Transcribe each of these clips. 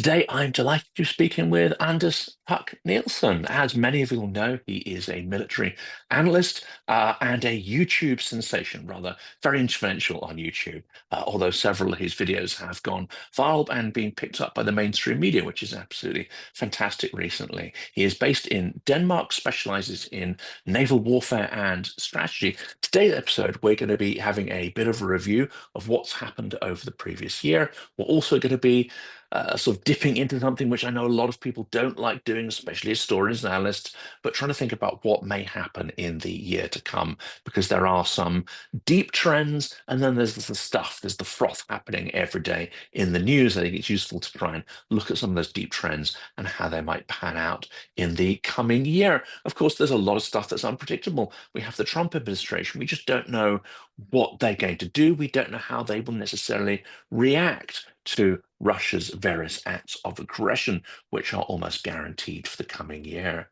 Today, I'm delighted to be speaking with Anders Puck Nielsen. As many of you will know, he is a military analyst and a YouTube sensation, rather very influential on YouTube, although several of his videos have gone viral and been picked up by the mainstream media, which is absolutely fantastic recently. He is based in Denmark, specializes in naval warfare and strategy. Today's episode, we're going to be having a bit of a review of what's happened over the previous year. We're also going to be sort of dipping into something which I know a lot of people don't like doing, especially historians and analysts, but trying to think about what may happen in the year to come, because there are some deep trends, and then there's the stuff, there's the froth happening every day in the news. I think it's useful to try and look at some of those deep trends and how they might pan out in the coming year. Of course, there's a lot of stuff that's unpredictable. We have the Trump administration. We just don't know what they're going to do. We don't know how they will necessarily react to Russia's various acts of aggression, which are almost guaranteed for the coming year.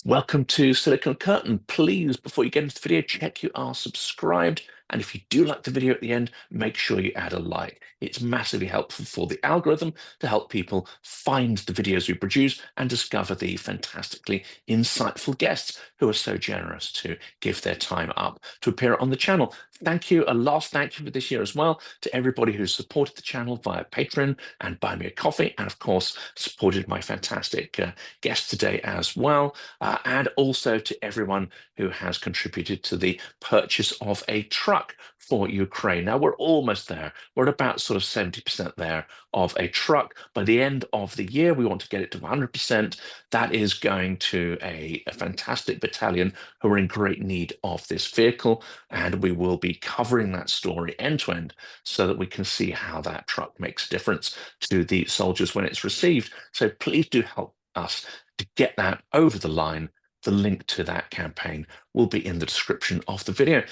Welcome to Silicon Curtain. Please, before you get into the video, check you are subscribed. And if you do like the video at the end, make sure you add a like. It's massively helpful for the algorithm to help people find the videos we produce and discover the fantastically insightful guests who are so generous to give their time up to appear on the channel. Thank you, a last thank you for this year as well to everybody who's supported the channel via Patreon and Buy Me a Coffee, and of course supported my fantastic guest today as well, and also to everyone who has contributed to the purchase of a truck for Ukraine. Now we're almost there. We're at about sort of 70% there of a truck. By the end of the year, we want to get it to 100%. That is going to a fantastic battalion who are in great need of this vehicle, and we will be covering that story end to end so that we can see how that truck makes a difference to the soldiers when it's received. So please do help us to get that over the line. The link to that campaign will be in the description of the video.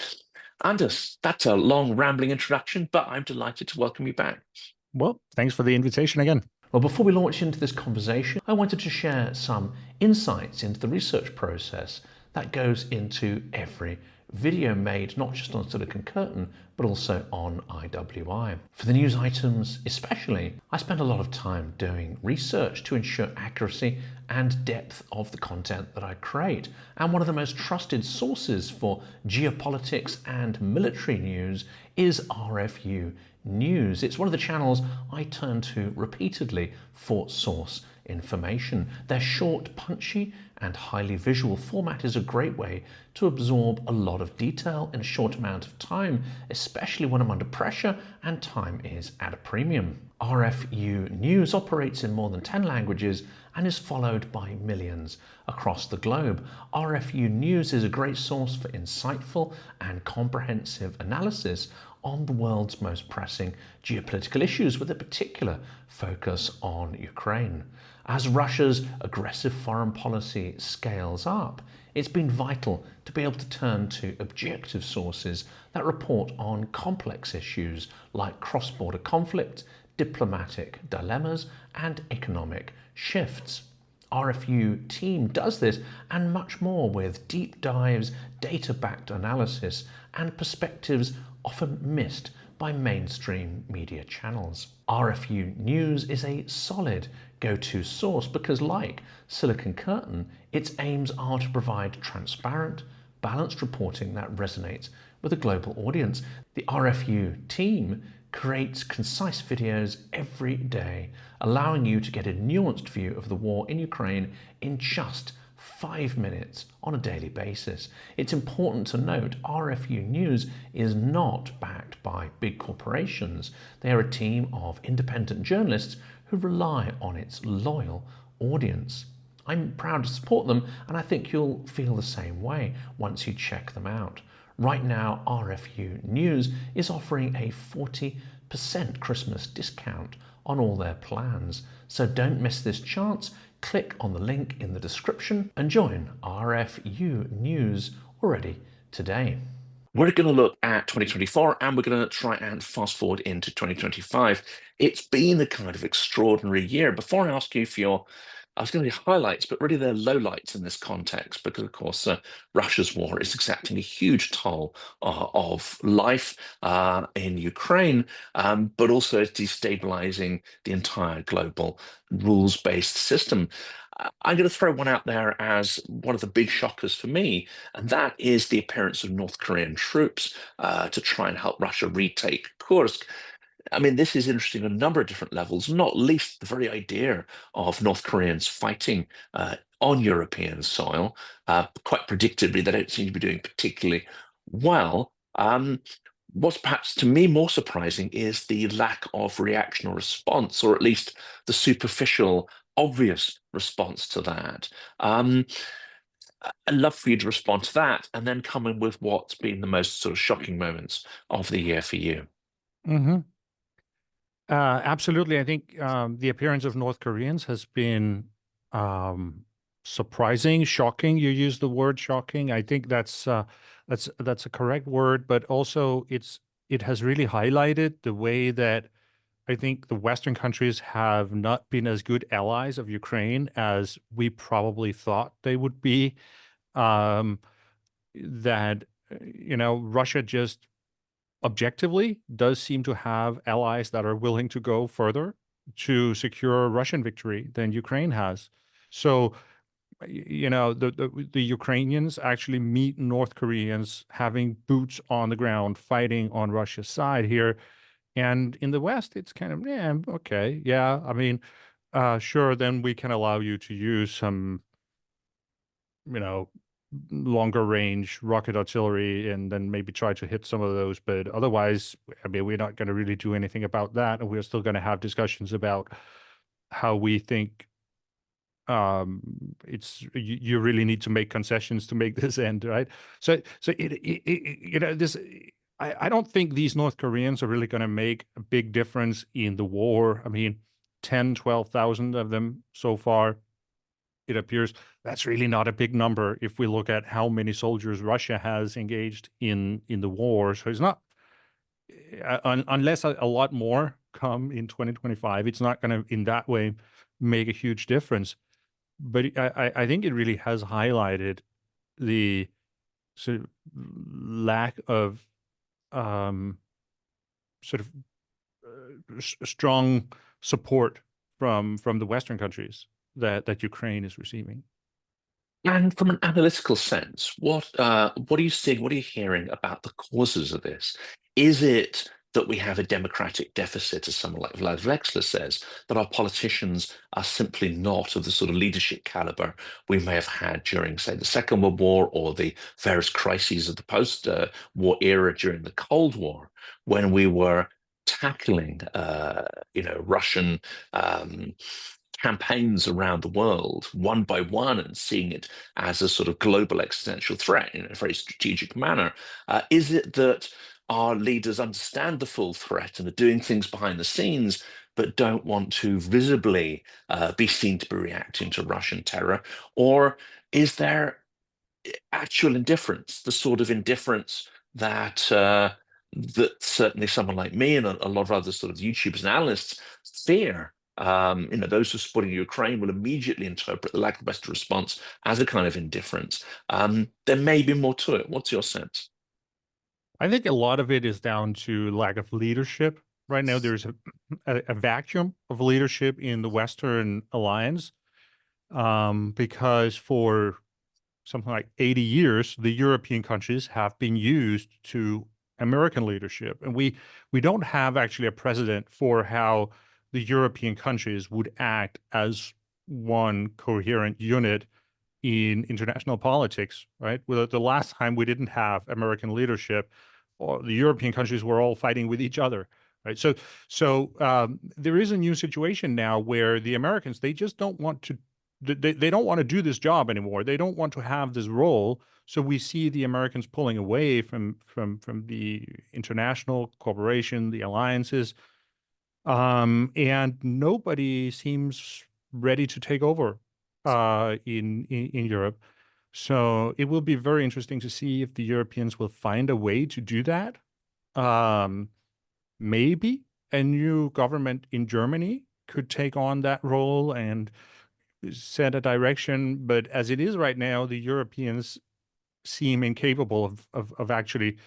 Anders, that's a long, rambling introduction, but I'm delighted to welcome you back. Well, thanks for the invitation again. Well, before we launch into this conversation, I wanted to share some insights into the research process that goes into every video made, not just on Silicon Curtain, but also on IWI. For the news items especially, I spend a lot of time doing research to ensure accuracy and depth of the content that I create. And one of the most trusted sources for geopolitics and military news is RFU News. It's one of the channels I turn to repeatedly for source information. Their short, punchy, and highly visual format is a great way to absorb a lot of detail in a short amount of time, especially when I'm under pressure and time is at a premium. RFU News operates in more than 10 languages and is followed by millions across the globe. RFU News is a great source for insightful and comprehensive analysis on the world's most pressing geopolitical issues, with a particular focus on Ukraine. As Russia's aggressive foreign policy scales up, it's been vital to be able to turn to objective sources that report on complex issues like cross-border conflict, diplomatic dilemmas, and economic shifts. RFU team does this and much more with deep dives, data-backed analysis, and perspectives often missed by mainstream media channels. RFU News is a solid go-to source because, like Silicon Curtain, its aims are to provide transparent, balanced reporting that resonates with a global audience. The RFU team creates concise videos every day, allowing you to get a nuanced view of the war in Ukraine in just 5 minutes on a daily basis. It's important to note RFU News is not backed by big corporations. They are a team of independent journalists who rely on its loyal audience. I'm proud to support them, and I think you'll feel the same way once you check them out. Right now, RFU News is offering a 40% Christmas discount on all their plans. So don't miss this chance. Click on the link in the description and join RFU News already today. We're going to look at 2024 and we're going to try and fast forward into 2025. It's been a kind of extraordinary year. Before I ask you for your I was going to be highlights, but really they're lowlights in this context because, of course, Russia's war is exacting a huge toll of life in Ukraine, but also it's destabilizing the entire global rules-based system. I'm going to throw one out there as one of the big shockers for me, and that is the appearance of North Korean troops to try and help Russia retake Kursk. I mean, this is interesting on a number of different levels, not least the very idea of North Koreans fighting on European soil. Quite predictably, they don't seem to be doing particularly well. What's perhaps to me more surprising is the lack of reaction or response, or at least the superficial, obvious response to that. I'd love for you to respond to that and then come in with what's been the most sort of shocking moments of the year for you. Mm-hmm. Absolutely. I think the appearance of North Koreans has been surprising, shocking. You use the word shocking. I think that's a correct word, but also it has really highlighted the way that I think the Western countries have not been as good allies of Ukraine as we probably thought they would be. That Russia just objectively does seem to have allies that are willing to go further to secure Russian victory than Ukraine has. So, the Ukrainians actually meet North Koreans having boots on the ground, fighting on Russia's side here. And in the West, it's kind of, yeah, okay, yeah. I mean, sure, then we can allow you to use some, longer range rocket artillery and then maybe try to hit some of those. But otherwise, I mean, we're not going to really do anything about that. And we're still going to have discussions about how we think you really need to make concessions to make this end, right? So this. I don't think these North Koreans are really going to make a big difference in the war. I mean, 10, 12,000 of them so far. It appears that's really not a big number if we look at how many soldiers Russia has engaged in the war. So it's not, unless a lot more come in 2025, it's not going to, in that way, make a huge difference. But I think it really has highlighted the sort of lack of sort of strong support from the Western countries that Ukraine is receiving. And from an analytical sense, what are you seeing? What are you hearing about the causes of this? Is it that we have a democratic deficit, as someone like Vlad Vexler says, that our politicians are simply not of the sort of leadership caliber we may have had during, say, the Second World War or the various crises of the post-war era during the Cold War, when we were tackling, Russian campaigns around the world one by one and seeing it as a sort of global existential threat in a very strategic manner? Is it that our leaders understand the full threat and are doing things behind the scenes, but don't want to visibly be seen to be reacting to Russian terror? Or is there actual indifference, the sort of indifference that that certainly someone like me and a lot of other sort of YouTubers and analysts fear? Those who are supporting Ukraine will immediately interpret the lack of Western response as a kind of indifference. There may be more to it. What's your sense? I think a lot of it is down to lack of leadership. Right now, there's a vacuum of leadership in the Western alliance because for something like 80 years, the European countries have been used to American leadership. And we don't have actually a precedent for how the European countries would act as one coherent unit in international politics, right? Well, the last time we didn't have American leadership, or the European countries were all fighting with each other, right? So there is a new situation now where the Americans, they just don't want to they don't want to do this job anymore. They don't want to have this role. So we see the Americans pulling away from the international cooperation, the alliances, and nobody seems ready to take over in Europe. So it will be very interesting to see if the Europeans will find a way to do that. Maybe a new government in Germany could take on that role and set a direction, but as it is right now, the Europeans seem incapable of actually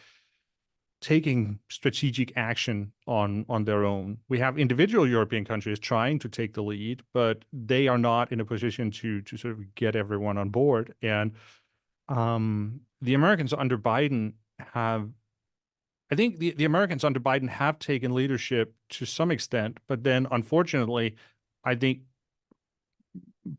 taking strategic action on their own. We have individual European countries trying to take the lead, but they are not in a position to sort of get everyone on board. And the Americans under Biden have, I think the Americans under Biden have taken leadership to some extent, but then unfortunately, I think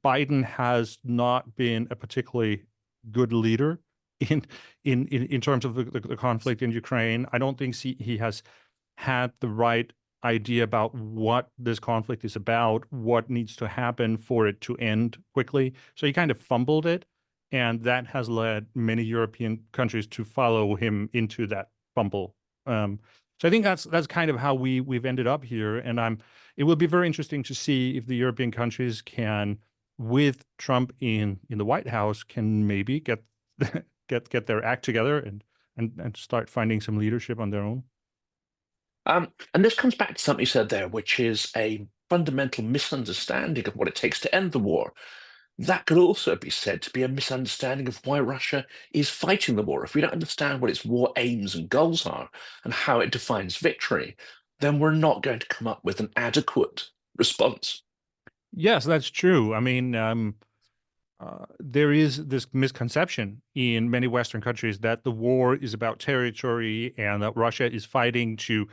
Biden has not been a particularly good leader in terms of the conflict in Ukraine. I don't think he has had the right idea about what this conflict is about, what needs to happen for it to end quickly. So he kind of fumbled it, and that has led many European countries to follow him into that fumble. So I think that's kind of how we've ended up here, and it will be very interesting to see if the European countries can, with Trump in the White House, can maybe get their act together and start finding some leadership on their own. And this comes back to something you said there, which is a fundamental misunderstanding of what it takes to end the war. That could also be said to be a misunderstanding of why Russia is fighting the war. If we don't understand what its war aims and goals are and how it defines victory, then we're not going to come up with an adequate response. Yes, that's true. I mean, there is this misconception in many Western countries that the war is about territory and that Russia is fighting to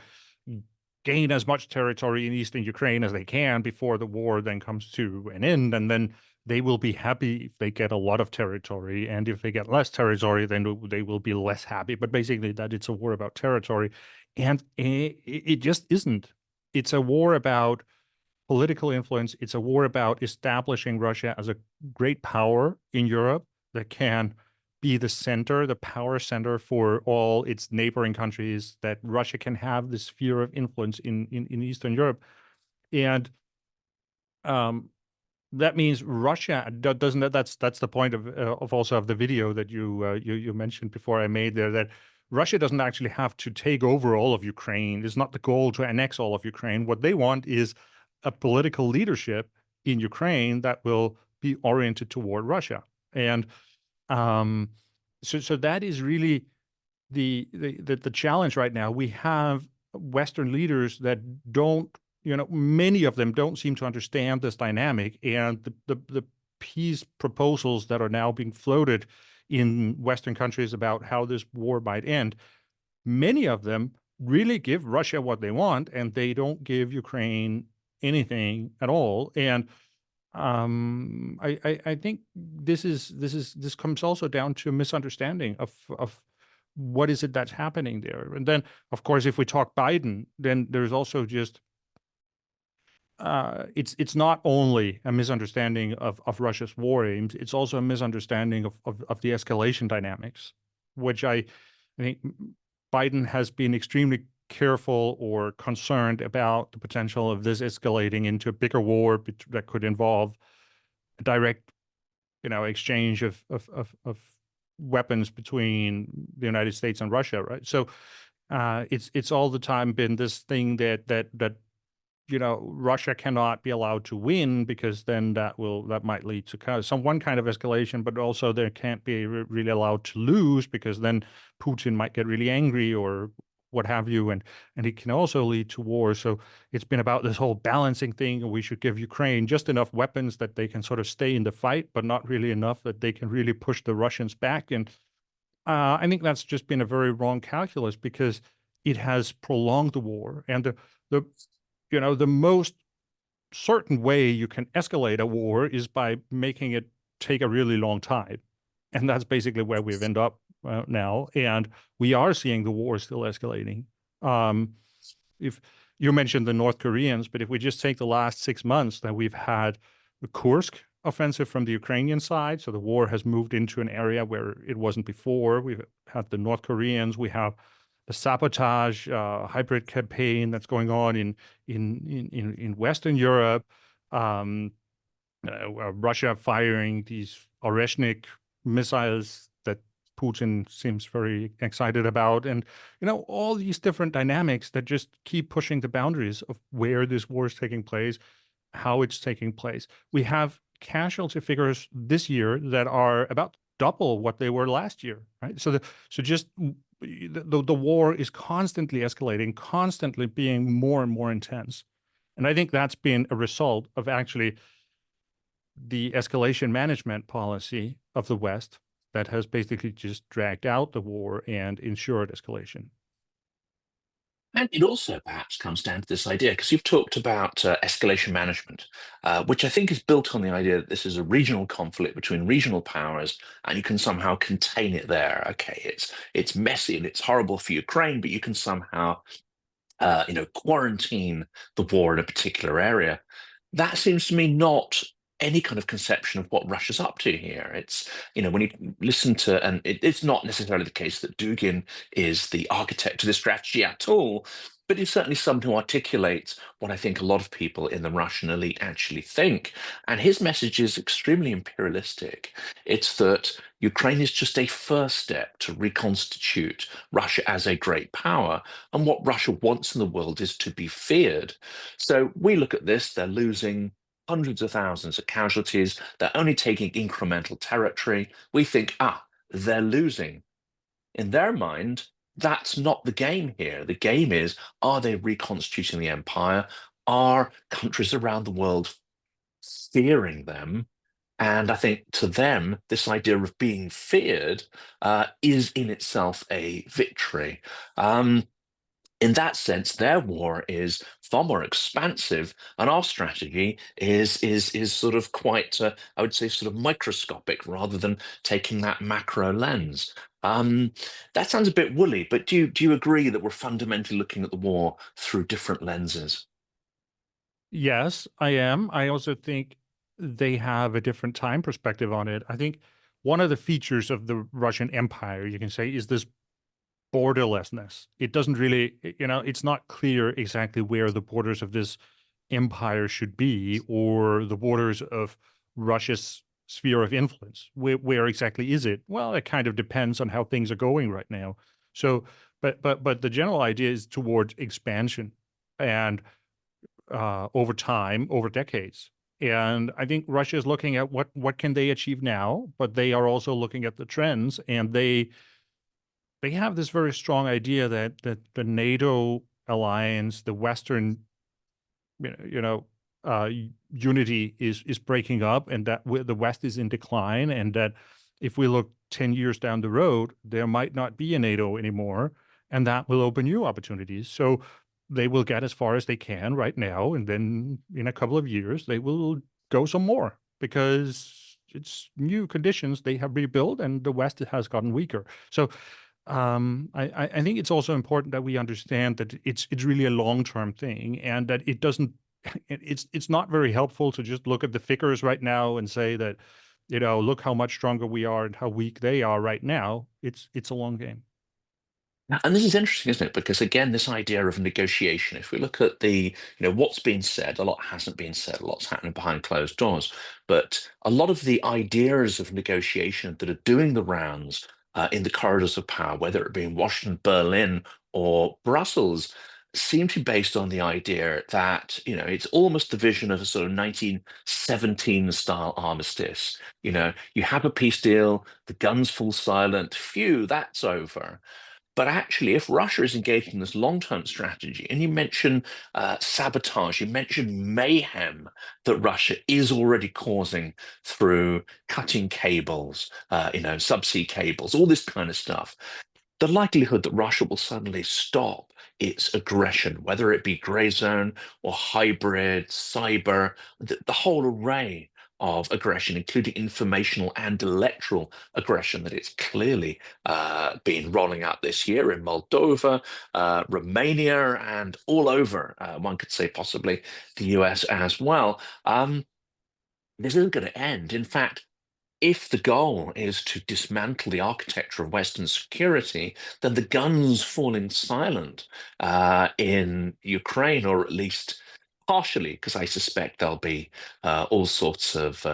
gain as much territory in eastern Ukraine as they can before the war then comes to an end. And then they will be happy if they get a lot of territory. And if they get less territory, then they will be less happy. But basically that it's a war about territory. And it just isn't. It's a war about political influence. It's a war about establishing Russia as a great power in Europe that can be the center, the power center for all its neighboring countries, that Russia can have this sphere of influence in Eastern Europe. And that means Russia doesn't. That's the point of also of the video that you mentioned before I made there, that Russia doesn't actually have to take over all of Ukraine. It's not the goal to annex all of Ukraine. What they want is a political leadership in Ukraine that will be oriented toward Russia. And so that is really the challenge right now. We have Western leaders that don't, many of them don't seem to understand this dynamic, and the peace proposals that are now being floated in Western countries about how this war might end, many of them really give Russia what they want, and they don't give Ukraine anything at all. And I think this comes also down to a misunderstanding of what is it that's happening there. And then, of course, if we talk Biden, then there's also just it's not only a misunderstanding of Russia's war aims, it's also a misunderstanding of the escalation dynamics, which I think Biden has been extremely careful or concerned about the potential of this escalating into a bigger war that could involve a direct, exchange of weapons between the United States and Russia, right? So it's all the time been this thing that Russia cannot be allowed to win, because then that might lead to one kind of escalation, but also they can't be really allowed to lose, because then Putin might get really angry or what have you, and it can also lead to war. So it's been about this whole balancing thing, and we should give Ukraine just enough weapons that they can sort of stay in the fight, but not really enough that they can really push the Russians back. And I think that's just been a very wrong calculus, because it has prolonged the war. And the most certain way you can escalate a war is by making it take a really long time. And that's basically where we've ended up now. And we are seeing the war still escalating. If you mentioned the North Koreans, but if we just take the last 6 months, then we've had the Kursk offensive from the Ukrainian side. So the war has moved into an area where it wasn't before. We've had the North Koreans. We have the sabotage hybrid campaign that's going on in Western Europe. Russia firing these Oreshnik missiles that Putin seems very excited about, and all these different dynamics that just keep pushing the boundaries of where this war is taking place, how it's taking place. We have casualty figures this year that are about double what they were last year, right? So just the war is constantly escalating, constantly being more and more intense. And I think that's been a result of actually the escalation management policy of the West that has basically just dragged out the war and ensured escalation. And it also perhaps comes down to this idea, because you've talked about escalation management, which I think is built on the idea that this is a regional conflict between regional powers, and you can somehow contain it there. Okay, it's messy and it's horrible for Ukraine, but you can somehow, quarantine the war in a particular area. That seems to me not any kind of conception of what Russia's up to here. It's, when you listen to, and it's not necessarily the case that Dugin is the architect of this strategy at all, but he's certainly someone who articulates what I think a lot of people in the Russian elite actually think. And his message is extremely imperialistic. It's that Ukraine is just a first step to reconstitute Russia as a great power. And what Russia wants in the world is to be feared. So we look at this, they're losing hundreds of thousands of casualties, they're only taking incremental territory. We think, they're losing. In their mind, that's not the game here. The game is, are they reconstituting the empire? Are countries around the world fearing them? And I think to them, this idea of being feared is in itself a victory. In that sense, their war is far more expansive, and our strategy is sort of quite, I would say, sort of microscopic rather than taking that macro lens. That sounds a bit woolly, but do you agree that we're fundamentally looking at the war through different lenses? Yes, I am. I also think they have a different time perspective on it. I think one of the features of the Russian Empire, you can say, is this borderlessness. It doesn't really, it's not clear exactly where the borders of this empire should be, or the borders of Russia's sphere of influence. Where exactly is it? Well, it kind of depends on how things are going right now. So, but the general idea is towards expansion, and over time, over decades. And I think Russia is looking at what can they achieve now, but they are also looking at the trends, and they have this very strong idea that the NATO alliance, the Western, unity is breaking up, and that the West is in decline, and that if we look 10 years down the road, there might not be a NATO anymore, and that will open new opportunities. So they will get as far as they can right now, and then in a couple of years, they will go some more because it's new conditions they have rebuilt, and the West has gotten weaker. So I think it's also important that we understand that it's really a long-term thing, and that it doesn't. It's not very helpful to just look at the figures right now and say that, look how much stronger we are and how weak they are right now. It's a long game. And this is interesting, isn't it? Because again, this idea of negotiation, if we look at what's been said, a lot hasn't been said, a lot's happening behind closed doors. But a lot of the ideas of negotiation that are doing the rounds in the corridors of power, whether it be in Washington, Berlin, or Brussels, seem to be based on the idea that, it's almost the vision of a sort of 1917 style armistice. You have a peace deal, the guns fall silent, phew, that's over. But actually, if Russia is engaged in this long-term strategy, and you mention sabotage, you mention mayhem that Russia is already causing through cutting cables, subsea cables, all this kind of stuff, the likelihood that Russia will suddenly stop its aggression, whether it be grey zone or hybrid, cyber, the whole array of aggression, including informational and electoral aggression that it's clearly been rolling out this year in Moldova, Romania, and all over, one could say possibly the US as well. This isn't going to end. In fact, if the goal is to dismantle the architecture of Western security, then the guns falling silent in Ukraine, or at least partially, because I suspect there'll be all sorts of,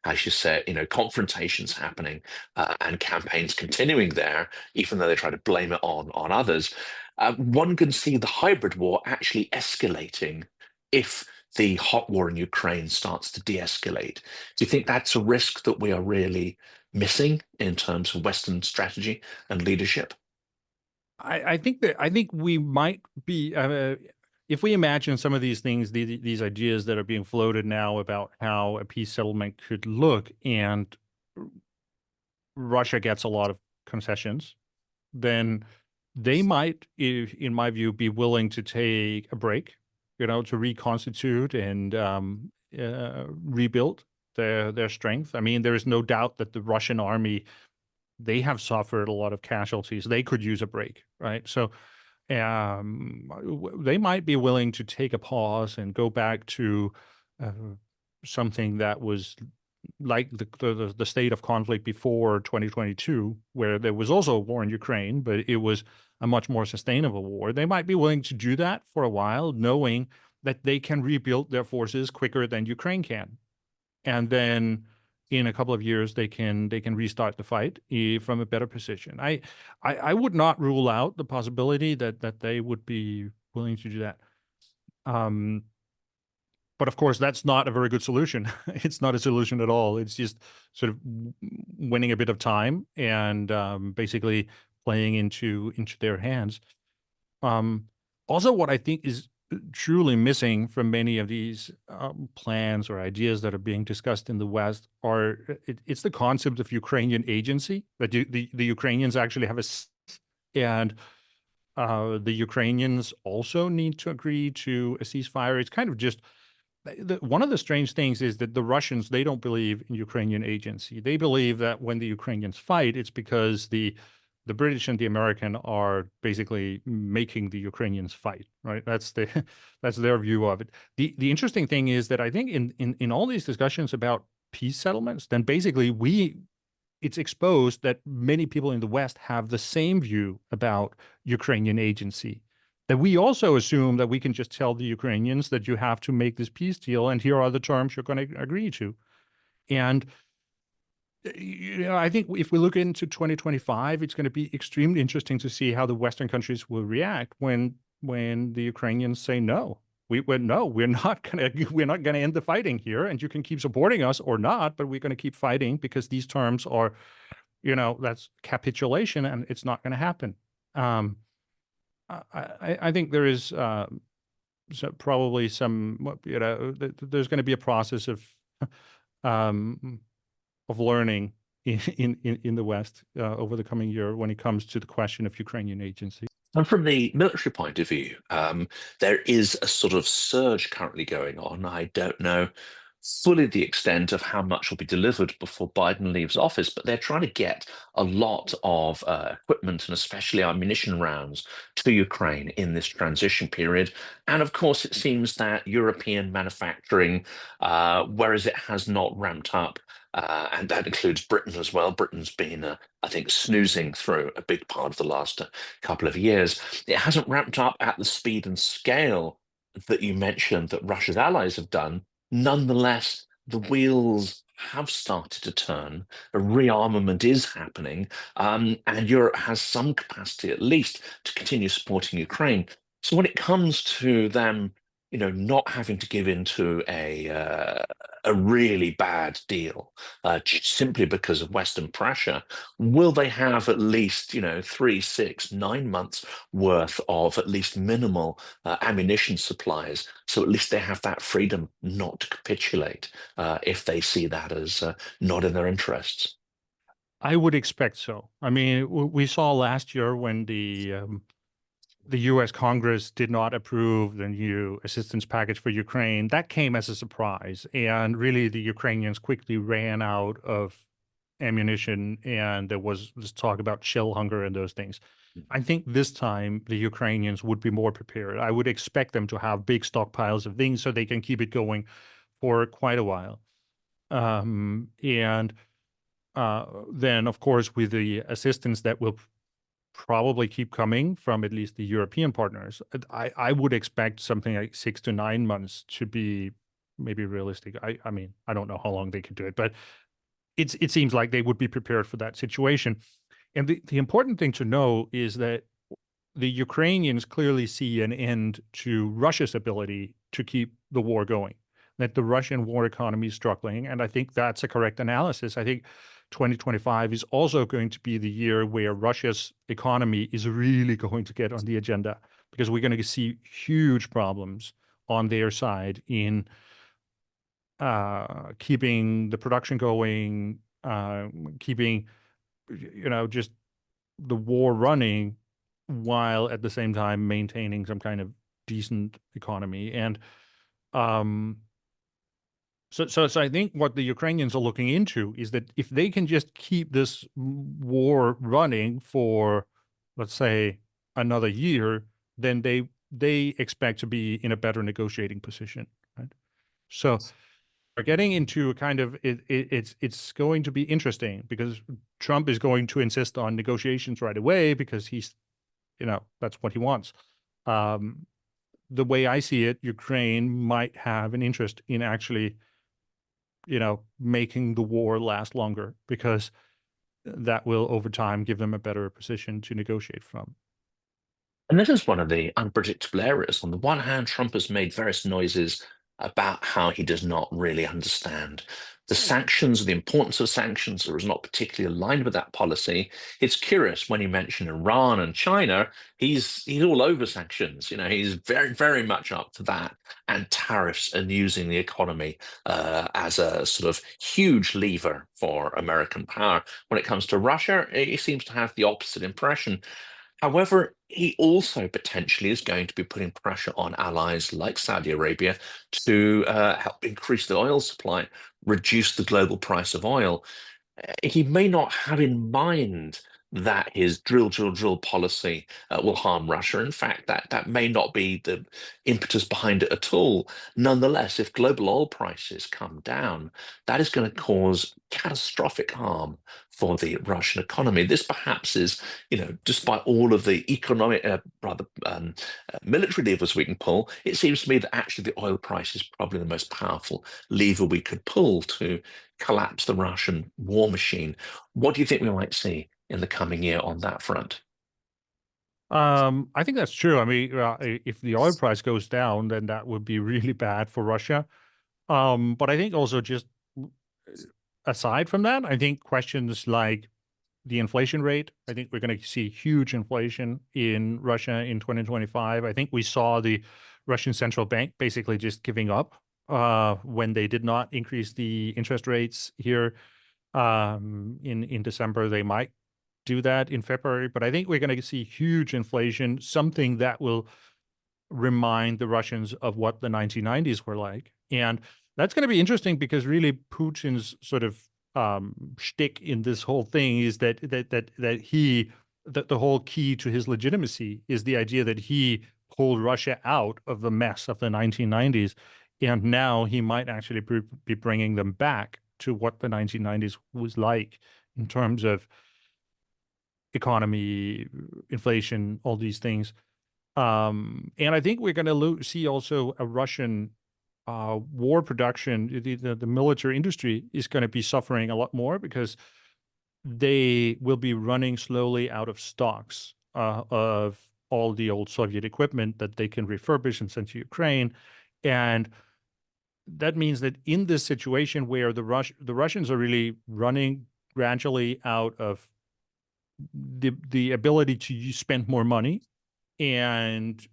as you say, confrontations happening and campaigns continuing there, even though they try to blame it on others. One can see the hybrid war actually escalating if the hot war in Ukraine starts to de-escalate? Do you think that's a risk that we are really missing in terms of Western strategy and leadership? I think we might be, if we imagine some of these things, these ideas that are being floated now about how a peace settlement could look, and Russia gets a lot of concessions, then they might, in my view, be willing to take a break, to reconstitute and rebuild their strength. I mean, there is no doubt that the Russian army, they have suffered a lot of casualties. They could use a break, right? So they might be willing to take a pause and go back to something that was like the state of conflict before 2022, where there was also a war in Ukraine, but it was a much more sustainable war. They might be willing to do that for a while, knowing that they can rebuild their forces quicker than Ukraine can. And then in a couple of years, they can restart the fight from a better position. I would not rule out the possibility that they would be willing to do that. But of course, that's not a very good solution. It's not a solution at all. It's just sort of winning a bit of time and basically playing into their hands. Also, what I think is truly missing from many of these plans or ideas that are being discussed in the West it's the concept of Ukrainian agency, that the Ukrainians actually have and the Ukrainians also need to agree to a ceasefire. It's kind of just one of the strange things is that the Russians, they don't believe in Ukrainian agency. They believe that when the Ukrainians fight, it's because the British and the American are basically making the Ukrainians fight, right? That's their view of it. The interesting thing is that I think in all these discussions about peace settlements, then basically it's exposed that many people in the West have the same view about Ukrainian agency. That we also assume that we can just tell the Ukrainians that you have to make this peace deal, and here are the terms you're going to agree to. And I think if we look into 2025, it's going to be extremely interesting to see how the Western countries will react when the Ukrainians say no. We're not going to end the fighting here, and you can keep supporting us or not, but we're going to keep fighting because these terms are, that's capitulation, and it's not going to happen. I think there is probably some, there's going to be a process of learning in the West over the coming year when it comes to the question of Ukrainian agency. And from the military point of view, there is a sort of surge currently going on. I don't know fully the extent of how much will be delivered before Biden leaves office, but they're trying to get a lot of equipment and especially ammunition rounds to Ukraine in this transition period. And of course, it seems that European manufacturing, whereas it has not ramped up, and that includes Britain as well. Britain's been, I think, snoozing through a big part of the last couple of years. It hasn't ramped up at the speed and scale that you mentioned that Russia's allies have done. Nonetheless, the wheels have started to turn. A rearmament is happening, and Europe has some capacity, at least, to continue supporting Ukraine. So when it comes to them, not having to give in to a really bad deal simply because of Western pressure, will they have at least 3, 6, 9 months worth of at least minimal ammunition supplies, so at least they have that freedom not to capitulate if they see that as not in their interests? I would expect so. I mean, we saw last year when the U.S. Congress did not approve the new assistance package for Ukraine. That came as a surprise. And really, the Ukrainians quickly ran out of ammunition, and there was this talk about shell hunger and those things. I think this time the Ukrainians would be more prepared. I would expect them to have big stockpiles of things so they can keep it going for quite a while. Then, of course, with the assistance that will probably keep coming from at least the European partners, I would expect something like 6 to 9 months to be maybe realistic. I mean, I don't know how long they could do it, but it seems like they would be prepared for that situation. And the important thing to know is that the Ukrainians clearly see an end to Russia's ability to keep the war going, that the Russian war economy is struggling. And I think that's a correct analysis. I think 2025 is also going to be the year where Russia's economy is really going to get on the agenda, because we're going to see huge problems on their side in keeping the production going, keeping, just the war running, while at the same time maintaining some kind of decent economy. And so I think what the Ukrainians are looking into is that if they can just keep this war running for, let's say, another year, then they expect to be in a better negotiating position, right? So we're getting into a kind of it's going to be interesting, because Trump is going to insist on negotiations right away, because he's, that's what he wants. The way I see it, Ukraine might have an interest in actually, making the war last longer, because that will over time give them a better position to negotiate from. And this is one of the unpredictable areas. On the one hand, Trump has made various noises about how he does not really understand the sanctions, the importance of sanctions, or is not particularly aligned with that policy. It's curious, when you mention Iran and China, he's all over sanctions. He's very, very much up to that, and tariffs, and using the economy as a sort of huge lever for American power. When it comes to Russia, he seems to have the opposite impression. However, he also potentially is going to be putting pressure on allies like Saudi Arabia to help increase the oil supply, reduce the global price of oil. He may not have in mind that his drill policy will harm Russia. In fact, that may not be the impetus behind it at all. Nonetheless, if global oil prices come down, that is going to cause catastrophic harm for the Russian economy. This perhaps is, despite all of the economic, military levers we can pull, it seems to me that actually the oil price is probably the most powerful lever we could pull to collapse the Russian war machine. What do you think we might see in the coming year on that front? I think that's true. I mean, if the oil price goes down, then that would be really bad for Russia. But I think also, just aside from that, I think questions like the inflation rate, I think we're going to see huge inflation in Russia in 2025. I think we saw the Russian central bank basically just giving up when they did not increase the interest rates here in December. They might do that in February, but I think we're going to see huge inflation, something that will remind the Russians of what the 1990s were like. And that's going to be interesting, because really Putin's sort of shtick in this whole thing is that the whole key to his legitimacy is the idea that he pulled Russia out of the mess of the 1990s, and now he might actually be bringing them back to what the 1990s was like in terms of economy, inflation, all these things. And I think we're going to see also a Russian war production. The military industry is going to be suffering a lot more, because they will be running slowly out of stocks of all the old Soviet equipment that they can refurbish and send to Ukraine. And that means that in this situation where the Russians are really running gradually out of the ability to spend more money and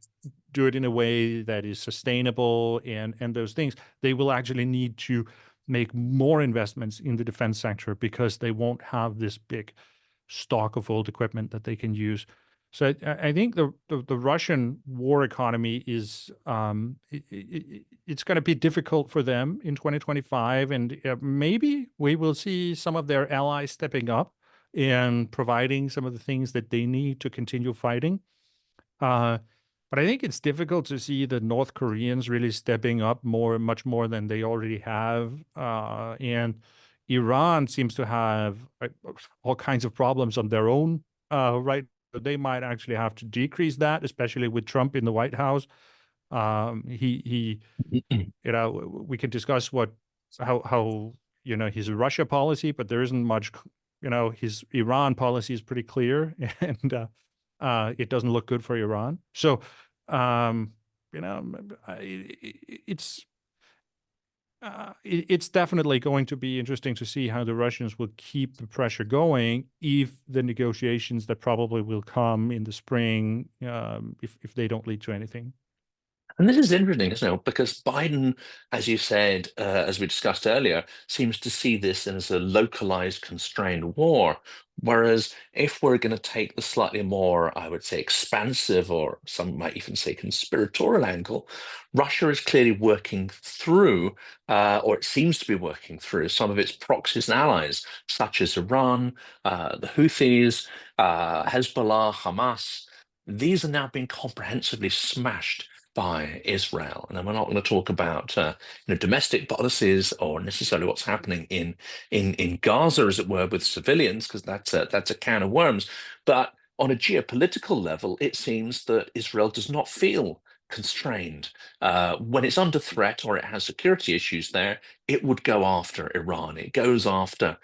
do it in a way that is sustainable and those things, they will actually need to make more investments in the defense sector, because they won't have this big stock of old equipment that they can use. So I think the Russian war economy is it's going to be difficult for them in 2025, and maybe we will see some of their allies stepping up and providing some of the things that they need to continue fighting. But I think it's difficult to see the North Koreans really stepping up much more than they already have. And Iran seems to have all kinds of problems on their own, right? They might actually have to decrease that, especially with Trump in the White House. We can discuss how his Russia policy, but there isn't much. His Iran policy is pretty clear, and it doesn't look good for Iran. So it's definitely going to be interesting to see how the Russians will keep the pressure going if the negotiations that probably will come in the spring, if they don't lead to anything. And this is interesting, isn't it? Because Biden, as you said, as we discussed earlier, seems to see this as a localized, constrained war. Whereas if we're going to take the slightly more, I would say, expansive, or some might even say conspiratorial angle, Russia is clearly working through, or it seems to be working through, some of its proxies and allies, such as Iran, the Houthis, Hezbollah, Hamas. These are now being comprehensively smashed by Israel. And then we're not going to talk about domestic policies or necessarily what's happening in Gaza, as it were, with civilians, because that's a can of worms. But on a geopolitical level, it seems that Israel does not feel constrained. When it's under threat or it has security issues there, it would go after Iran. It goes after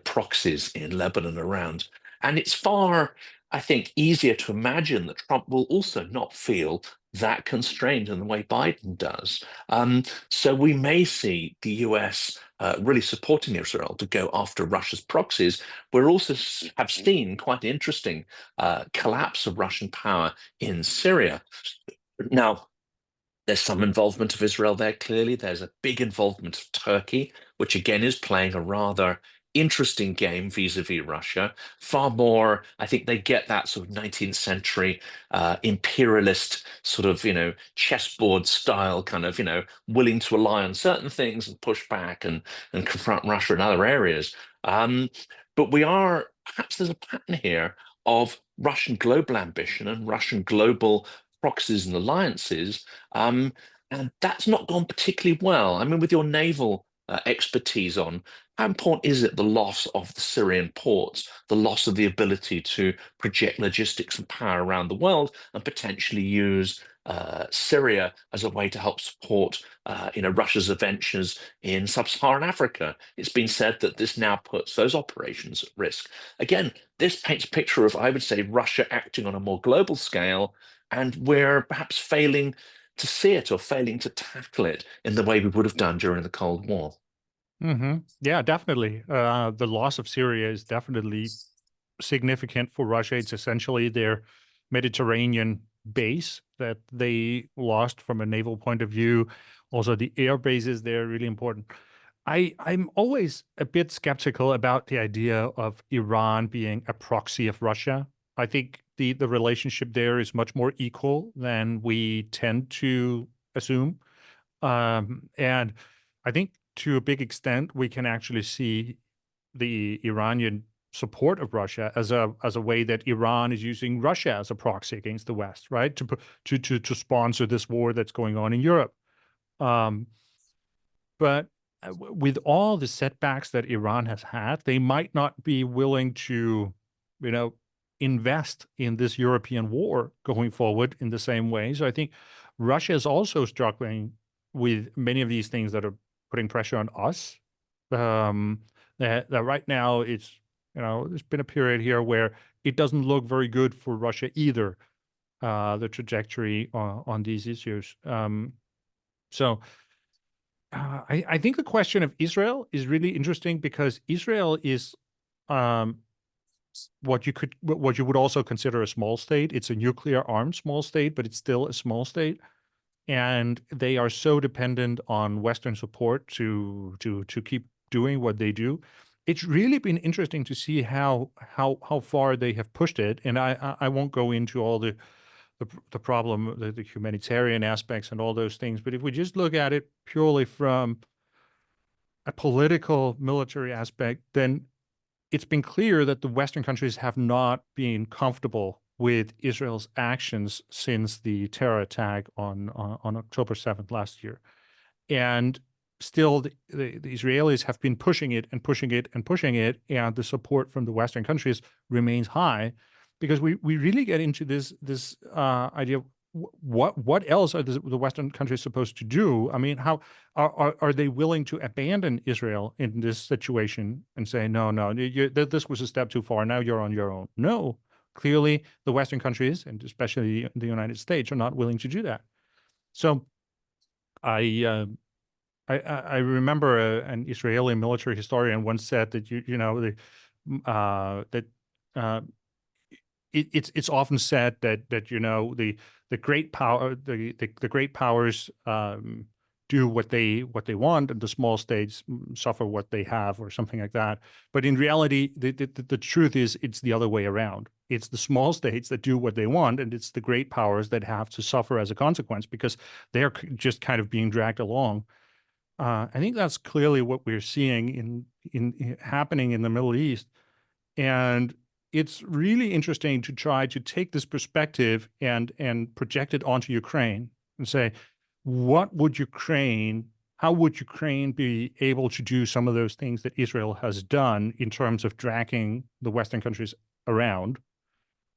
proxies in Lebanon around. And it's far, I think, easier to imagine that Trump will also not feel that constrained in the way Biden does. So we may see the US really supporting Israel to go after Russia's proxies. We're also have seen quite interesting collapse of Russian power in Syria. Now, there's some involvement of Israel there, clearly. There's a big involvement of Turkey, which again is playing a rather interesting game vis-a-vis Russia. Far more, I think they get that sort of 19th century imperialist sort of, chessboard style kind of, willing to ally on certain things and push back and confront Russia in other areas. But perhaps there's a pattern here of Russian global ambition and Russian global proxies and alliances, and that's not gone particularly well. I mean, with your naval expertise on, how important is it the loss of the Syrian ports, the loss of the ability to project logistics and power around the world, and potentially use Syria as a way to help support, Russia's ventures in sub-Saharan Africa? It's been said that this now puts those operations at risk. Again, this paints a picture of, I would say, Russia acting on a more global scale, and we're perhaps failing to see it or failing to tackle it in the way we would have done during the Cold War. Yeah, definitely. The loss of Syria is definitely significant for Russia. It's essentially their Mediterranean base that they lost from a naval point of view. Also, the air bases there are really important. I'm always a bit skeptical about the idea of Iran being a proxy of Russia. I think the relationship there is much more equal than we tend to assume. And I think to a big extent, we can actually see the Iranian support of Russia as a way that Iran is using Russia as a proxy against the West, right? To sponsor this war that's going on in Europe. But with all the setbacks that Iran has had, they might not be willing to, invest in this European war going forward in the same way. So I think Russia is also struggling with many of these things that are putting pressure on us. That right now it's, there's been a period here where it doesn't look very good for Russia either, the trajectory on these issues. So I think the question of Israel is really interesting because Israel is what you would also consider a small state. It's a nuclear armed small state, but it's still a small state. And they are so dependent on Western support to keep doing what they do. It's really been interesting to see how far they have pushed it. And I won't go into all the problem, the humanitarian aspects and all those things. But if we just look at it purely from a political military aspect, then it's been clear that the Western countries have not been comfortable with Israel's actions since the terror attack on October 7th last year. And still, the Israelis have been pushing it and pushing it and pushing it, and the support from the Western countries remains high, because we really get into this idea of what else are the Western countries supposed to do? I mean, how are they willing to abandon Israel in this situation and say, no, this was a step too far, now you're on your own? No. Clearly, the Western countries, and especially the United States, are not willing to do that. So I remember an Israeli military historian once said that it's often said that the great powers do what they want, and the small states suffer what they have, or something like that. But in reality, the truth is it's the other way around. It's the small states that do what they want, and it's the great powers that have to suffer as a consequence, because they're just kind of being dragged along. I think that's clearly what we're seeing in happening in the Middle East. And it's really interesting to try to take this perspective and project it onto Ukraine and say, how would Ukraine be able to do some of those things that Israel has done in terms of dragging the Western countries around?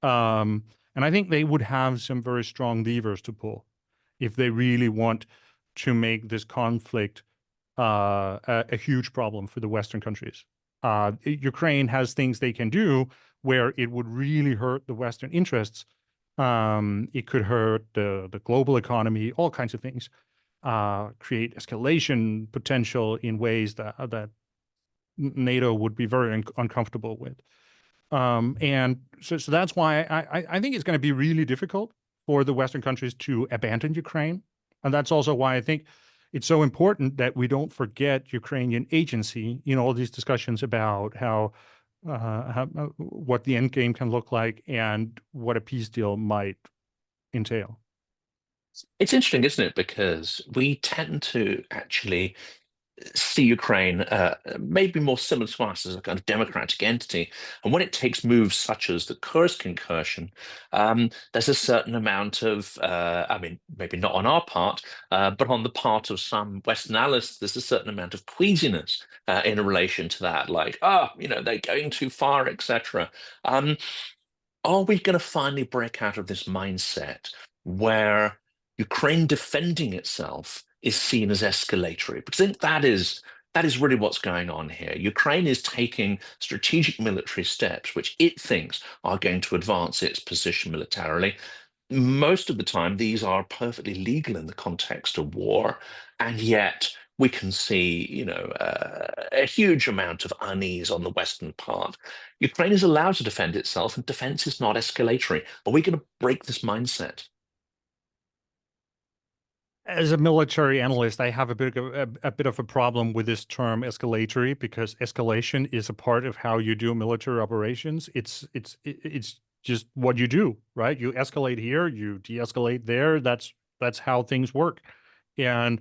And I think they would have some very strong levers to pull if they really want to make this conflict a huge problem for the Western countries. Ukraine has things they can do where it would really hurt the Western interests. It could hurt the global economy, all kinds of things, create escalation potential in ways that NATO would be very uncomfortable with. And so that's why I think it's going to be really difficult for the Western countries to abandon Ukraine. And that's also why I think it's so important that we don't forget Ukrainian agency in all these discussions about how what the end game can look like and what a peace deal might entail. It's interesting, isn't it? Because we tend to actually see Ukraine maybe more similar to us as a kind of democratic entity. And when it takes moves such as the Kursk incursion, there's a certain amount of, I mean, maybe not on our part, but on the part of some Western analysts, there's a certain amount of queasiness in relation to that, like, they're going too far, etc. Are we going to finally break out of this mindset where Ukraine defending itself is seen as escalatory? Because I think that is really what's going on here. Ukraine is taking strategic military steps which it thinks are going to advance its position militarily. Most of the time, these are perfectly legal in the context of war, and yet we can see, a huge amount of unease on the Western part. Ukraine is allowed to defend itself, and defense is not escalatory. Are we going to break this mindset? As a military analyst, I have a bit of a problem with this term escalatory, because escalation is a part of how you do military operations. It's just what you do, right? You escalate here, you de-escalate there. That's how things work. And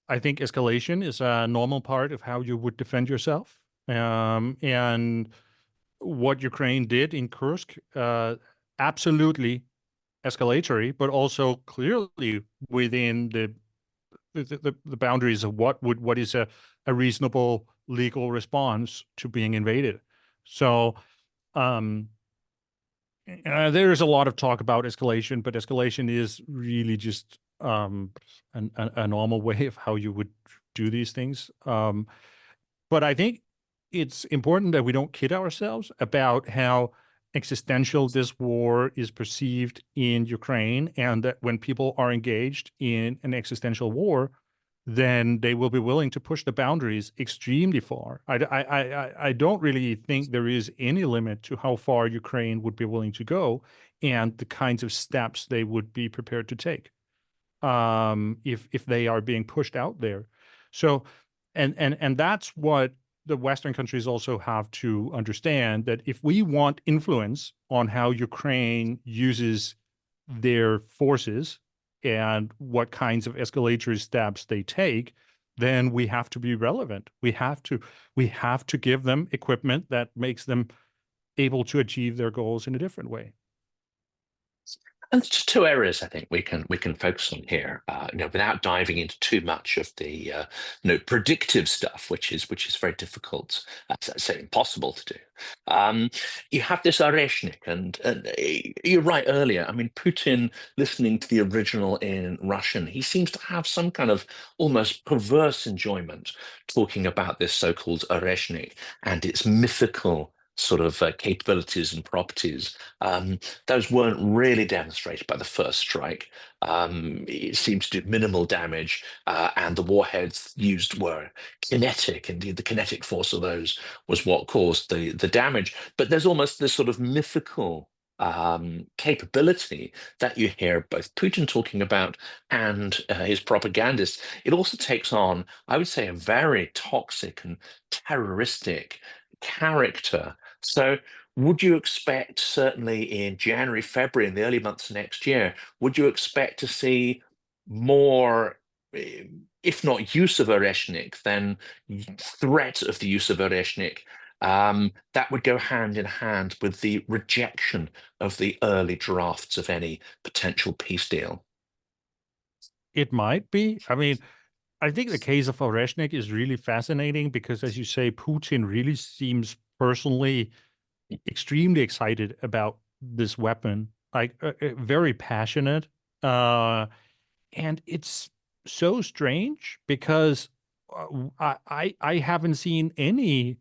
I think escalation is a normal part of how you would defend yourself. And what Ukraine did in Kursk, absolutely escalatory, but also clearly within the boundaries of what is a reasonable legal response to being invaded. So there is a lot of talk about escalation, but escalation is really just a normal way of how you would do these things. But I think it's important that we don't kid ourselves about how existential this war is perceived in Ukraine, and that when people are engaged in an existential war, then they will be willing to push the boundaries extremely far. I don't really think there is any limit to how far Ukraine would be willing to go and the kinds of steps they would be prepared to take if they are being pushed out there. So, and that's what the Western countries also have to understand, that if we want influence on how Ukraine uses their forces and what kinds of escalatory steps they take, then we have to be relevant. We have to give them equipment that makes them able to achieve their goals in a different way. And there's just two areas I think we can focus on here, without diving into too much of the predictive stuff, which is very difficult, say impossible to do. You have this Oreshnik, and you're right earlier. I mean, Putin, listening to the original in Russian, he seems to have some kind of almost perverse enjoyment talking about this so-called Oreshnik and its mythical sort of capabilities and properties. Those weren't really demonstrated by the first strike. It seems to do minimal damage, and the warheads used were kinetic. Indeed, the kinetic force of those was what caused the damage. But there's almost this sort of mythical capability that you hear both Putin talking about and his propagandists. It also takes on, I would say, a very toxic and terroristic character. So would you expect, certainly in January, February, in the early months of next year, would you expect to see more, if not use of Oreshnik, then threat of the use of Oreshnik, that would go hand in hand with the rejection of the early drafts of any potential peace deal? It might be. I mean, I think the case of Oreshnik is really fascinating because, as you say, Putin really seems personally extremely excited about this weapon, like very passionate. And it's so strange because I haven't seen any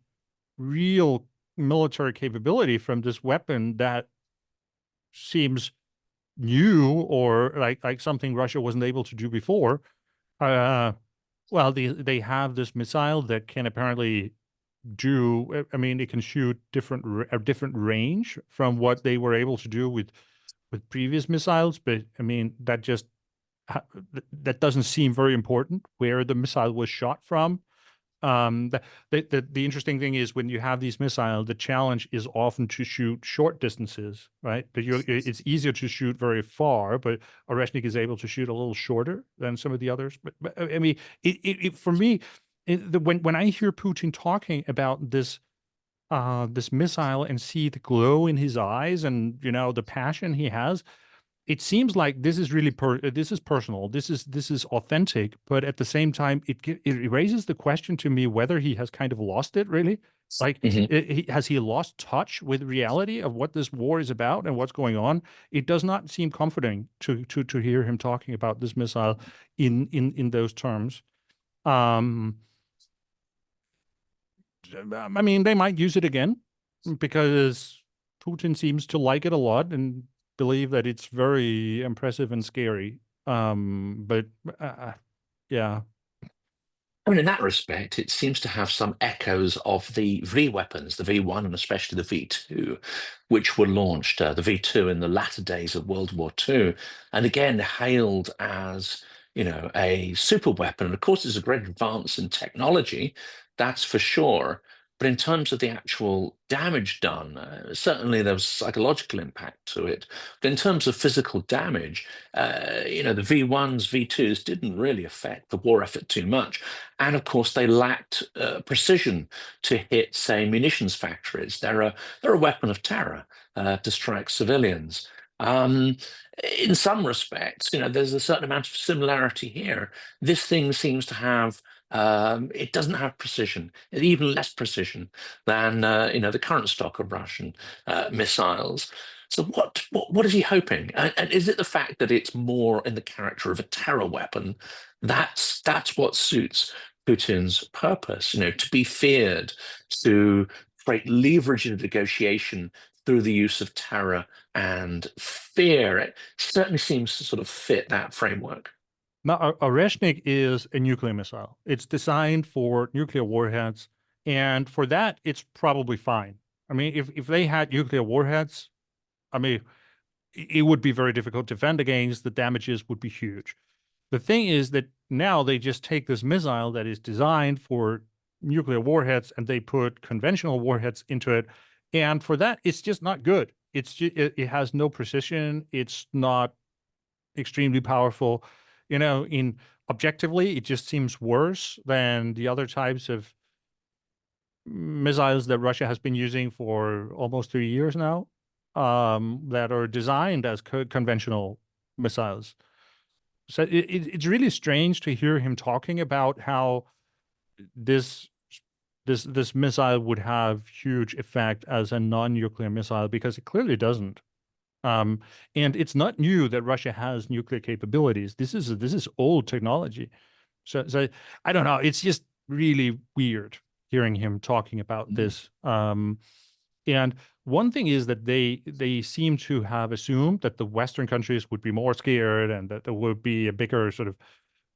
real military capability from this weapon that seems new or like something Russia wasn't able to do before. Well, they have this missile that can apparently do. I mean, it can shoot a different range from what they were able to do with previous missiles. But I mean, that doesn't seem very important where the missile was shot from. The interesting thing is when you have these missiles, the challenge is often to shoot short distances, right? But it's easier to shoot very far, but Oreshnik is able to shoot a little shorter than some of the others. But I mean, for me, when I hear Putin talking about this missile and see the glow in his eyes and the passion he has, it seems like this is really this is personal. This is authentic, but at the same time, it raises the question to me whether he has kind of lost it. Really, like has he lost touch with reality of what this war is about and what's going on? It does not seem comforting to hear him talking about this missile in those terms. I mean, they might use it again because Putin seems to like it a lot and believe that it's very impressive and scary. But yeah. I mean, in that respect, it seems to have some echoes of the V weapons, the V1 and especially the V2, which were launched, the V2 in the latter days of World War II, and again hailed as, a super weapon. And of course, it's a great advance in technology, that's for sure. But in terms of the actual damage done, certainly there was psychological impact to it. But in terms of physical damage, the V1s, V2s didn't really affect the war effort too much. And of course, they lacked precision to hit, say, munitions factories. They're a weapon of terror to strike civilians. In some respects, there's a certain amount of similarity here. This thing seems to have it doesn't have precision, even less precision than the current stock of Russian missiles. So what is he hoping? And is it the fact that it's more in the character of a terror weapon? That's what suits Putin's purpose, to be feared, to create leverage in negotiation through the use of terror and fear. It certainly seems to sort of fit that framework. Now, Oreshnik is a nuclear missile. It's designed for nuclear warheads, and for that, it's probably fine. I mean, if they had nuclear warheads, I mean, it would be very difficult to defend against. The damages would be huge. The thing is that now they just take this missile that is designed for nuclear warheads and they put conventional warheads into it, and for that, it's just not good. It has no precision. It's not extremely powerful. In objectively, it just seems worse than the other types of missiles that Russia has been using for almost 3 years now, that are designed as conventional missiles. So it's really strange to hear him talking about how this missile would have huge effect as a non-nuclear missile, because it clearly doesn't. And it's not new that Russia has nuclear capabilities. This is old technology. So I don't know. It's just really weird hearing him talking about this. And one thing is that they seem to have assumed that the Western countries would be more scared and that there would be a bigger sort of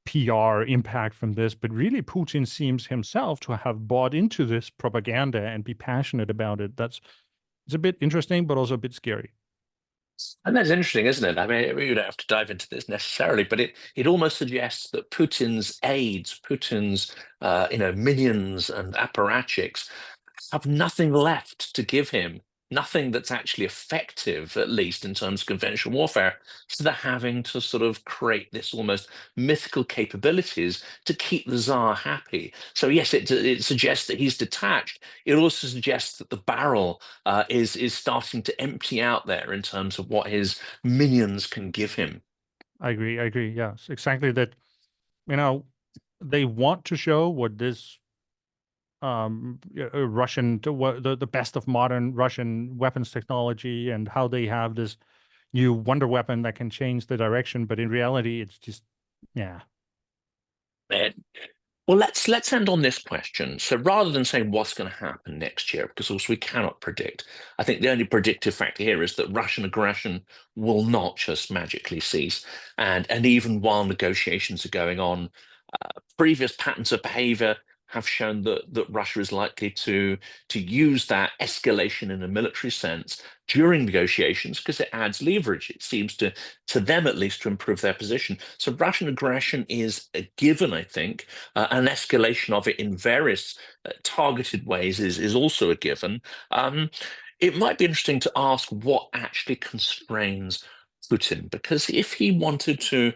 PR impact from this. But really, Putin seems himself to have bought into this propaganda and be passionate about it. It's a bit interesting, but also a bit scary. And that's interesting, isn't it? I mean, we don't have to dive into this necessarily, but it almost suggests that Putin's aides, Putin's minions and apparatchiks have nothing left to give him, nothing that's actually effective, at least in terms of conventional warfare. So they're having to sort of create this almost mythical capabilities to keep the Tsar happy. So yes, it suggests that he's detached. It also suggests that the barrel is starting to empty out there in terms of what his minions can give him. I agree. Yes, exactly that. They want to show what this Russian, the best of modern Russian weapons technology and how they have this new wonder weapon that can change the direction. But in reality, it's just, yeah. Well, let's end on this question. So rather than saying what's going to happen next year, because also we cannot predict, I think the only predictive factor here is that Russian aggression will not just magically cease. And even while negotiations are going on, previous patterns of behavior have shown that Russia is likely to use that escalation in a military sense during negotiations because it adds leverage. It seems to them at least to improve their position. So Russian aggression is a given, I think. An escalation of it in various targeted ways is also a given. It might be interesting to ask what actually constrains Putin, because if he wanted to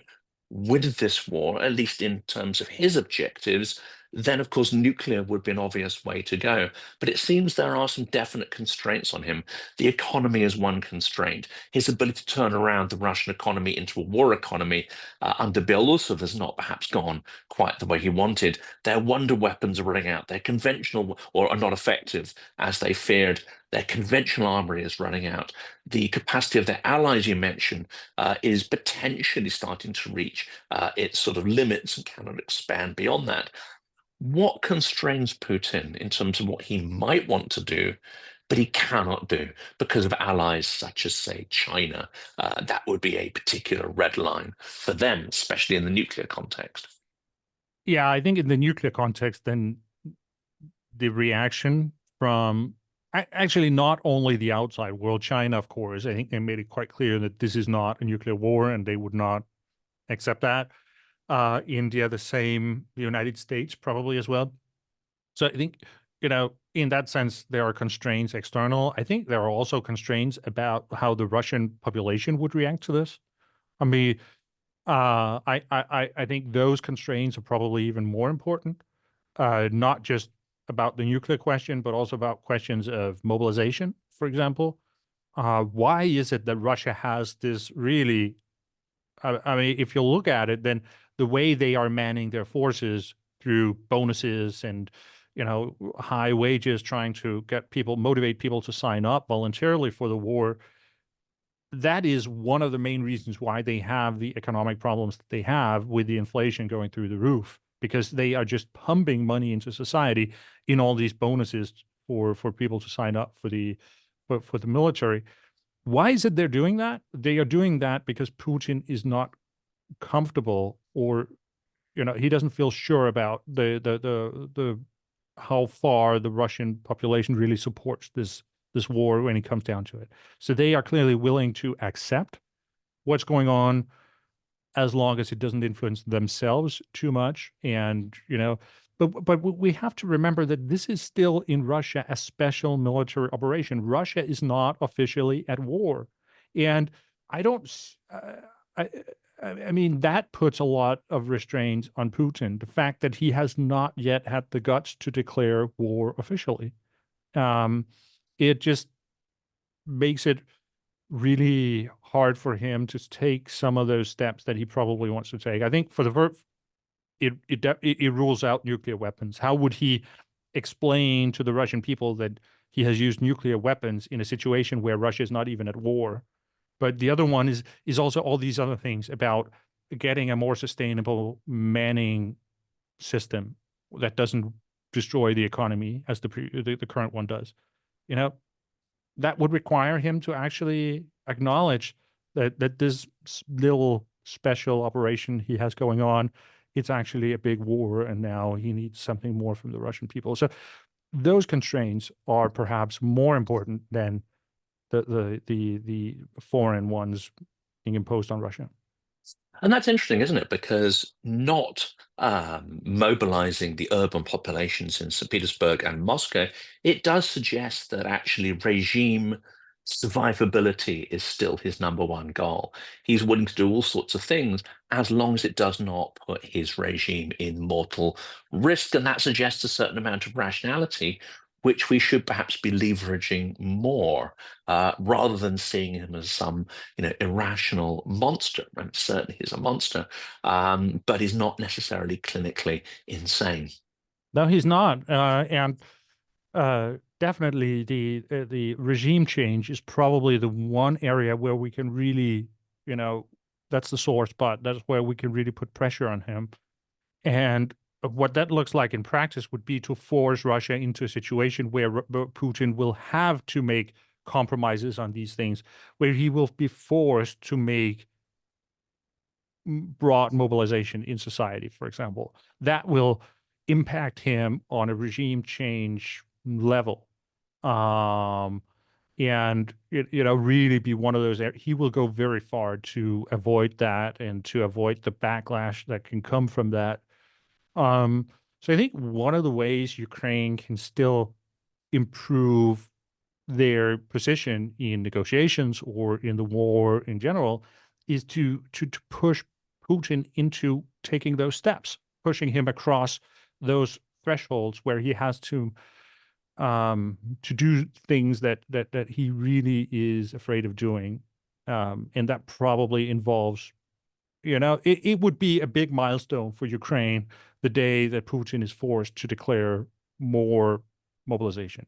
win this war, at least in terms of his objectives, then of course nuclear would be an obvious way to go. But it seems there are some definite constraints on him. The economy is one constraint. His ability to turn around the Russian economy into a war economy under Belousov has not perhaps gone quite the way he wanted. Their wonder weapons are running out. Their conventional or are not effective as they feared. Their conventional armory is running out. The capacity of their allies you mentioned is potentially starting to reach its sort of limits and cannot expand beyond that. What constrains Putin in terms of what he might want to do, but he cannot do because of allies such as, say, China? That would be a particular red line for them, especially in the nuclear context. Yeah, I think in the nuclear context, then the reaction from actually not only the outside world, China, of course, I think they made it quite clear that this is not a nuclear war and they would not accept that. India, the same, the United States probably as well. So I think, in that sense, there are constraints external. I think there are also constraints about how the Russian population would react to this. I mean, I think those constraints are probably even more important, not just about the nuclear question, but also about questions of mobilization, for example. Why is it that Russia has this really, I mean, if you look at it, then the way they are manning their forces through bonuses and, high wages, trying to motivate people to sign up voluntarily for the war, that is one of the main reasons why they have the economic problems that they have with the inflation going through the roof, because they are just pumping money into society in all these bonuses for people to sign up for the military. Why is it they're doing that? They are doing that because Putin is not comfortable, or he doesn't feel sure about the how far the Russian population really supports this war when it comes down to it. So they are clearly willing to accept what's going on as long as it doesn't influence themselves too much. And, but we have to remember that this is still in Russia a special military operation. Russia is not officially at war. And I don't, I mean, that puts a lot of restraints on Putin. The fact that he has not yet had the guts to declare war officially. It just makes it really hard for him to take some of those steps that he probably wants to take. I think for the first, it rules out nuclear weapons. How would he explain to the Russian people that he has used nuclear weapons in a situation where Russia is not even at war? But the other one is also all these other things about getting a more sustainable manning system that doesn't destroy the economy as the current one does. that would require him to actually acknowledge that this little special operation he has going on, it's actually a big war, and now he needs something more from the Russian people. So those constraints are perhaps more important than the foreign ones being imposed on Russia. And that's interesting, isn't it? Because not mobilizing the urban populations in St. Petersburg and Moscow, it does suggest that actually regime survivability is still his #1 goal. He's willing to do all sorts of things as long as it does not put his regime in mortal risk. And that suggests a certain amount of rationality, which we should perhaps be leveraging more, rather than seeing him as some irrational monster. And certainly he's a monster, but he's not necessarily clinically insane. No, he's not. And definitely the regime change is probably the one area where we can really, that's the sore spot. That's where we can really put pressure on him. And what that looks like in practice would be to force Russia into a situation where Putin will have to make compromises on these things, where he will be forced to make broad mobilization in society, for example. That will impact him on a regime change level. And really be one of those, he will go very far to avoid that and to avoid the backlash that can come from that. So I think one of the ways Ukraine can still improve their position in negotiations or in the war in general is to push Putin into taking those steps, pushing him across those thresholds where he has to do things that he really is afraid of doing, and that probably involves, it would be a big milestone for Ukraine the day that Putin is forced to declare more mobilization.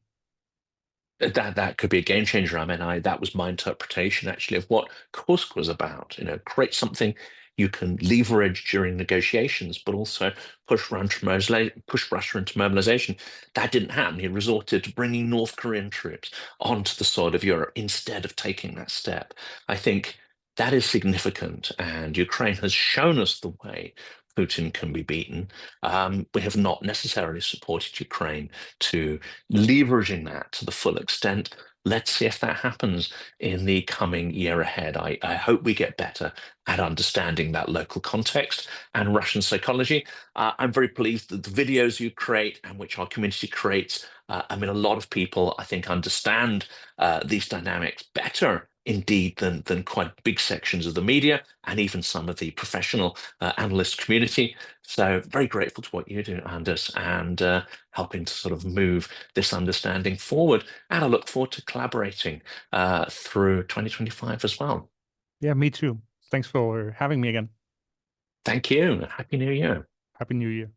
That could be a game changer. I mean, that was my interpretation actually of what Kursk was about. Create something you can leverage during negotiations, but also push Russia into mobilization. That didn't happen. He resorted to bringing North Korean troops onto the soil of Europe instead of taking that step. I think that is significant, and Ukraine has shown us the way Putin can be beaten. We have not necessarily supported Ukraine to leveraging that to the full extent. Let's see if that happens in the coming year ahead. I hope we get better at understanding that local context and Russian psychology. I'm very pleased that the videos you create and which our community creates, a lot of people, I think, understand these dynamics better indeed than quite big sections of the media and even some of the professional analyst community. So very grateful to what you do, Anders, and helping to sort of move this understanding forward. And I look forward to collaborating through 2025 as well. Yeah, me too. Thanks for having me again. Thank you. Happy New Year. Happy New Year.